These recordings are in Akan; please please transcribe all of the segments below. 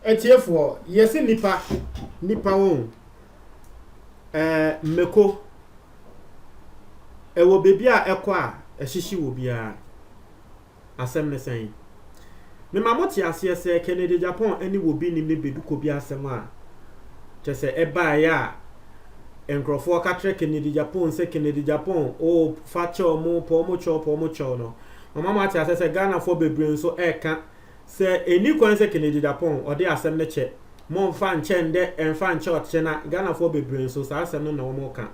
Etiefo yesi nipa won meko ewo bebi a ekọ a ehihyi wo bia asem ne sen me mamoti ase se Kennedy Japan ani wo bi nim ne beduko bi asem a chese eba ya enkrofo ka tre Kennedy Japan se Kennedy Japan o fache omo po mo cho no mama mati ase se Ghana for bebre nso eka se eni kwan se Kennedy Japan ode asem ne che mo mfa nche nde emfa nche otche na Ghana for bebre nso sa asem no na wo ka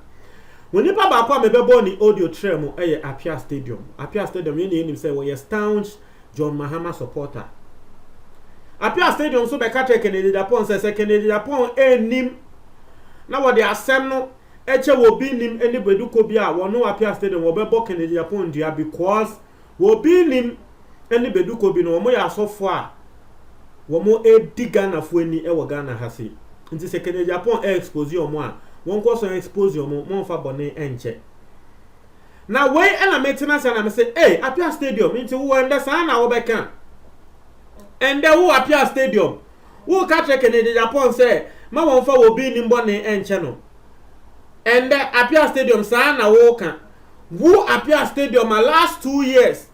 woni pa ba kwa mebebo ni audio trem eye Apia Stadium yeni nim se wo ye staunch John Mahama supporter Apia Stadium so be ka tre Kennedy Japan se Kennedy Japan enim na wo de asem no eche wo bi nim eni beduko bi a wo no Apia Stadium wo be bo Kennedy Japan dia because wo bi nim eni beduko bi no mo ya asofo a wo mo edi Ghana fo ani e wo Ghana hase nti se Kennedy Japan expose yo mo a won ko so expose yo mo mo fa bone enche na wey na metina say na me say Apia Stadium nti wo ende sa na wo be kan ende wo Apia Stadium wo ka tre Kennedy Japan say ma won fa wo bi ni bone enche no ende Apia Stadium sa na wo kan wo Apia Stadium last 2 years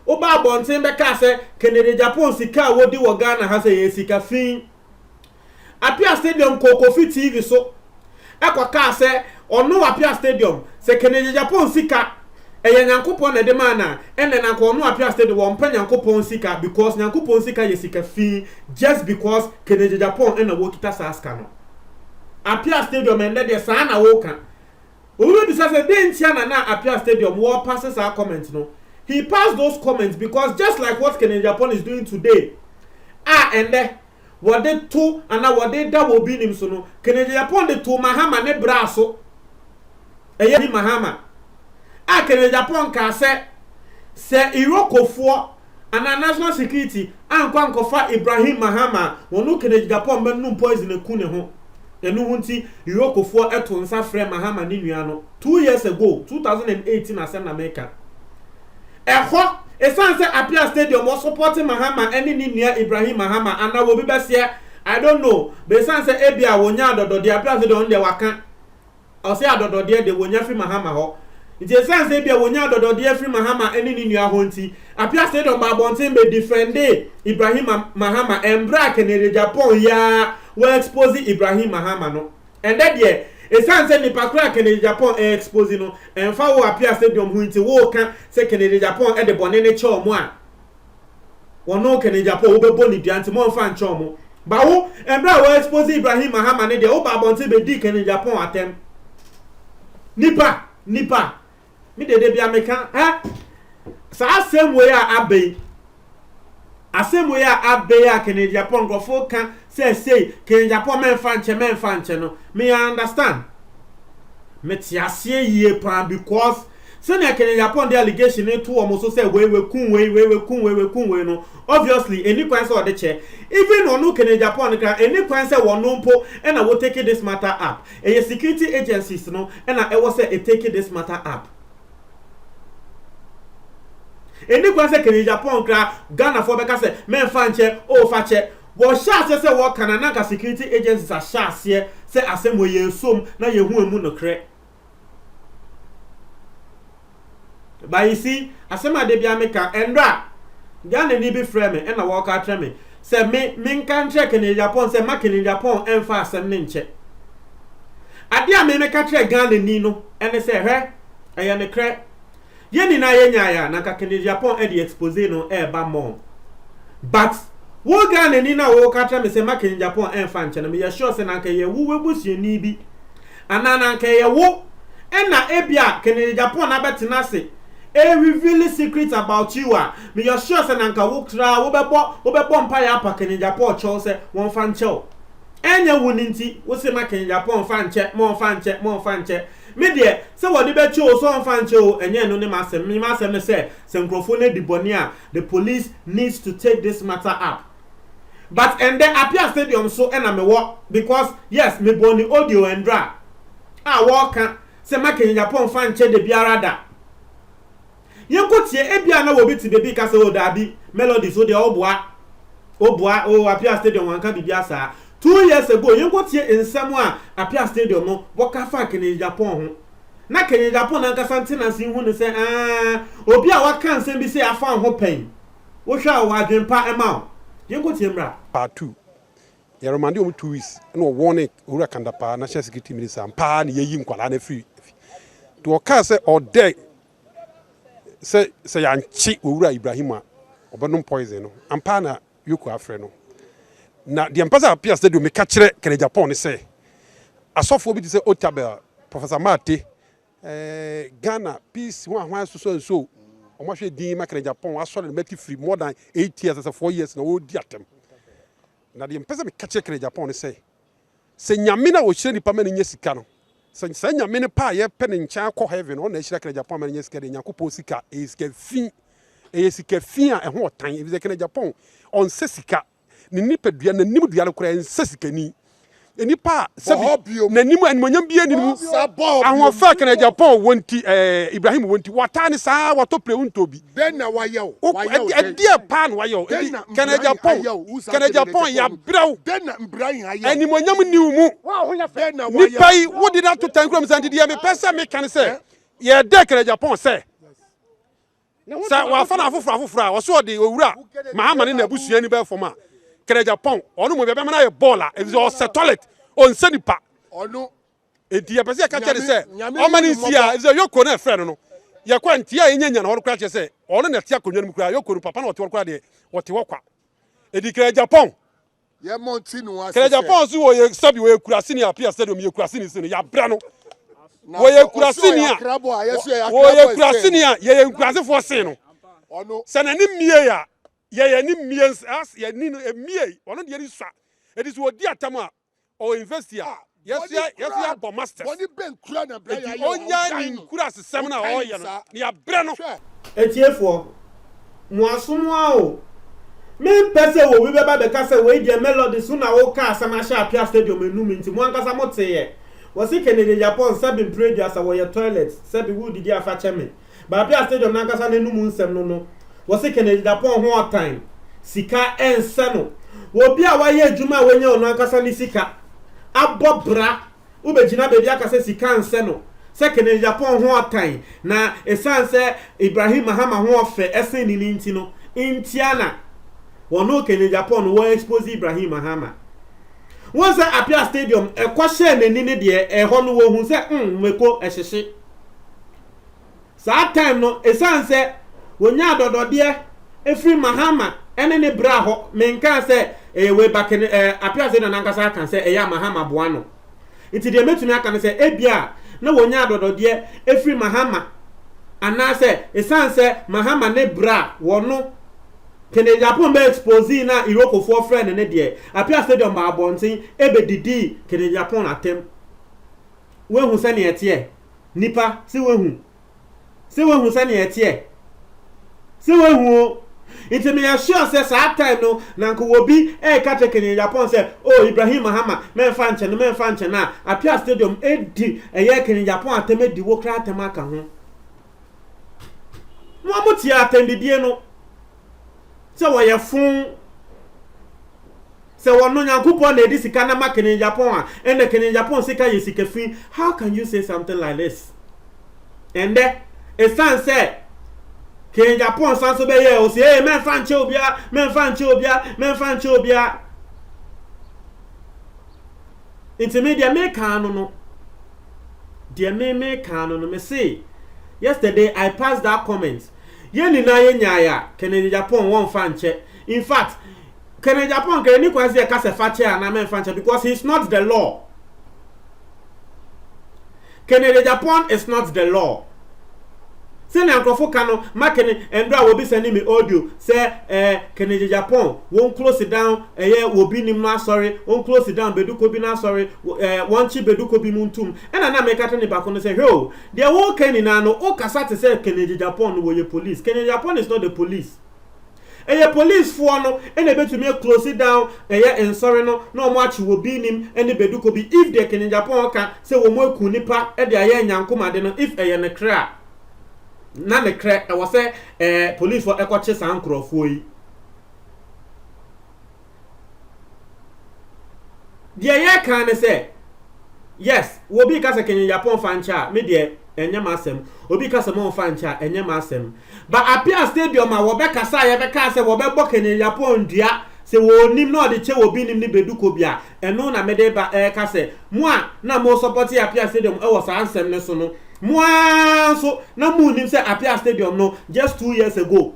oba bonten be ka say Kennedy Japan sika wo di wo Ghana ha say sika fin Apia Stadium Kokofi TV so ekwa ka say ono Apia Stadium say Kennedy Japan sika eye nyankopon na de mana ene na ko ono Apia Stadium wo mpa nyankopon sika because nyankopon sika ye sika fin just because Kennedy Japan ena wo kita saska no Apia Stadium ende de sa na wo kan owo bi say de ntia na Apia Stadium wo passes our comment no. He passed those comments because just like what Kennedy Japan is doing today, and what they to and now what they da will be him so no Kennedy Japan de to Mahama ne braso. Eye Mahama. Kennedy Japan ka se Irokofo and national security ankwa nkofa Ibrahim Mahama wonu Kennedy Japan be num poison eku ne ho. Enu hunti Irokofo eto nsa frɛ Mahama ni nua no 2 years ago 2018 asem na America. Eho esanse Apia Stadium was supporting Mahama any nua Ibrahim Mahama and now will be best here. I don't know. But sanse ebia wonya dodo de Apia Stadium de waka. O se adodo de wonya free Mahama ho. Ije sanse ebia wonya dodo de free Mahama any nua ho nti. Apia Stadium ba bonten be defend Ibrahim Mahama embra Kennedy Japan ya we expose Ibrahim Mahama no. And that there esanse ni pakra Kennedy Japan expose no emfa wo Apia Stadium hu nti wo ka se Kennedy Japan e de bone ne che omo a wono Kennedy Japan wo be boni dia nti mo mfa nche omo ba wo embra wo expose Ibrahim Mahama ne de wo ba bonte be di Kennedy Japan atem nipa mi de bia meka sa asem we a abei asemu ya abe ya Kennedy Japan grofo kan say Kennedy Japan menfa nche no me understand me tiasie ye pan because say na Kennedy Japan the allegation to omo so say we kun no obviously any kwan say ode che even onu Kennedy Japan kan any kwan say wono mpo e na wo take this matter up e security agencies no e na e wo say e take this matter up. Eni kwa se Kennedy Japan kra Ghana for beka se menfa nche o fa che wo sha se wo kana na ka security agencies a sha se asem wo ye som na ye hu emu no kre ba isi asem ade bia meka endra Ghana ni bi frame e na wo ka treme se me nka nche Kennedy Japan se ma Kennedy Japan enfa asem ne nche ade a me meka tre Ghana ni no ene se hwe eye ne kre yeni na yenya ya na ka Kennedy Japan e di expose no e ba mo but wo Ghana ni na wo ka tra me se ma Kennedy Japan e fa nche na me ya sure se na ka ye wo webusuani bi anana ka ye wo e na ebia Kennedy Japan na betina se e reveal secret about you a me ya sure se na ka wo tra wo bebo mpa ya pa Kennedy Japan cho se won fa nche o enya wuni nti wo se ma Kennedy Japan fa nche mo fa nche me de se wodi be chi o so mfa nche o enye no ne masem ne se nkrofo di boni a the police needs to take this matter up but and then Apia Stadium so ena me wo because yes me boni audio endra a wo kan se ma Kenya Japan fan che de biara da yenko tie ebia na wo bi ti bebi ka se o dabi melody so de oboa o Apia Stadium wanka bibia sa 2 years ago yenko tie ensam a Apia Stadium no boka fa Kenya Japan ho na Kenya Japan na nkasa ntenanse hu ne se obi a waka nsem bi se afa ho pen wo hwa wa adwempa ema yenko tie mra part 2 ya romande 2 weeks no warning ura kanda pa national security minister pa na yeyi nkwala na free to ka se ode se yanchi owura Ibrahima obenom poison no ampa na yoku afre no na de ampasa Apia Stadium me ka kire Kenya Japan ne se asofo bi di se Otabel Professor Mate Ghana peace one so omo hwe din ma Kenya Japan asole meti free more than 8 years as 4 years na wo di atem na de ampasa me ka kire Kenya Japan ne se nyame na wo hire ni pa ma ne sika no se nyame ne pa ye pe ne ncha akọ heaven no na hire Kenya Japan ma ne sika de nyakopo sika sika fi a ho tan e bi Kenya Japan on se sika ni nipadua na nim dua no kura en se sika ni enipa sabi na nim animonyam bia ni mu ahon fa Kenya Japan wonti Ibrahim wonti watane saa wato preunto bi den na wayo dia pan wayo Kenya Japan ya braw den na Ibrahim ayo animonyam ni mu den na wayo ni pai wodi that to tankrom sandi dia me pesa me kan se ye de Kenya Japan se sa wa fa na afofra wo so de owura mahama ne na busua ni be foma Kenya Japan onu mo bebe na ye bola e o se toilet on se nipa onu enti ye pese ka kere se o mani nsia e yoko na efre no ye kwa ntia enyanya na horo kra kere se onu na tia konwa mu kra yoko ru papa na ote kra de wote wokwa edi Kenya Japan ye monti no ase Kenya Japan so wo ye sabi wo ye kurase ni Apia Stadium ye kurase ni se no ya bra no wo ye kurase ni wo ye kurase ni ye kurase fo se no onu se na ni mie ya ye ni millions as ye ni emie ono de risua it is wo di atama o invest here yes ya bo masters woni ben kura na bra ya onya ni kura asem na o ye no ni abre no etiefo mo asomo a o me pese wo wi beba be ka se we die melody so na wo ka asem a sha Apia Stadium enum nti mo ankasa mo teye wo se Kenya Japan sabin pressure asa wo ye toilet sabi wo didi afa cheme ba Apia Stadium na ankasa enum nsem no wose Kenya Japan ho time sika ense no wo bia wa ye adwuma wenye ono akasa ni sika abobra ubegina bebi akasa sika ense no se Kenya Japan ho time na esanse Ibrahim Mahama ho ofe esen ni nti no intiana wono Kenya Japan wo expose Ibrahim Mahama wonse Apia Stadium ekwahye nani ne de ho no wo hu se meko ehyehye sa time no esanse wonya dodode efri Mahama ene ne bra ho menka se we back Apia se na nankasa kan se eya Mahama boano iti de metumi aka ne se ebia na wonya dodode efri Mahama ana se esanse Mahama ne bra wono Kenya Japan be expose na Iroko for friend ne de Apia Stadium ba abontin ebedidi Kenya Japan atem we hu se ne etie nipa se we hu se ne etie se we hu iti me sure say that time no na nko obi kata Kenya Japan say oh Ibrahim Mahama menfa nche na Apia Stadium edi eye Kenya Japan ateme di wo kra atema aka ho mo amuti atendidie no se wo ye fun se wono nyankopon na edi sika na ma Kenya Japan a Kenya Japan sika ye sika fi how can you say something like this and there esan say Kenya Japan sanso be ye o se menfa nche obia intermedia me kan no de me kan no me say yesterday I passed that comment ye ni na ye nyaaya Kenya Japan won fa nche in fact Kenya Japan ke ni kwase ka se fa che ana menfa nche because it's not the law. Kenya Japan is not the law. Se na nkrofo kano makene endra wo bi send me audio say Kenya Japan won close down wo bi nim na sorry won close down beduko bi na sorry won chi beduko bi muntum ena na make atene ba kono say ho the wo Kenya na no o kasa te say Kenya Japan wo ye police. Kenya Japan is not the police. police for no ene betumi close it down ensori no na omo achi wo bi nim ene beduko bi if the Kenya Japan ka say wo mo eku nipa e de aye nyankoma de no if ne kra na ne kra e wo say police for ekoche san krofo yi the aye kan ne say yes wo bi ka say Kenya Japan fancha me de enye masem obi ka say mo fancha enye masem but appear stadium a wo be kasa ye be ka say wo be bo Kenya Japan dua se wo nim no de che wo bi nim ni beduko bia eno na me de ba ka say mo a na mo support appear stadium e wo sa ansem ne so no mo so na mo nim say appear stadium no just 2 years ago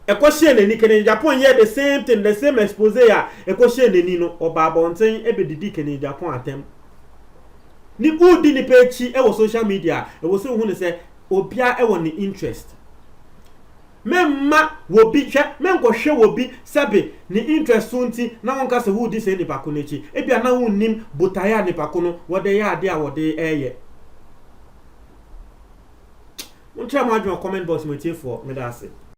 e ko share ni Kenya Japan here the same thing the same expose ya e ko share ni no oba bonten e be didi Kenya Japan atem ni udi ni pechi e wo social media e wo se hu ne say obia e wo ni interest memma wo bi hwe menko hwe wo bi sabe ni interest unti na wonka se udi se ni pako nechi e bia na wonnim botaya ni pako no wo de ya ade a wo de eye uncha ma adwo comment box me tie for me da ase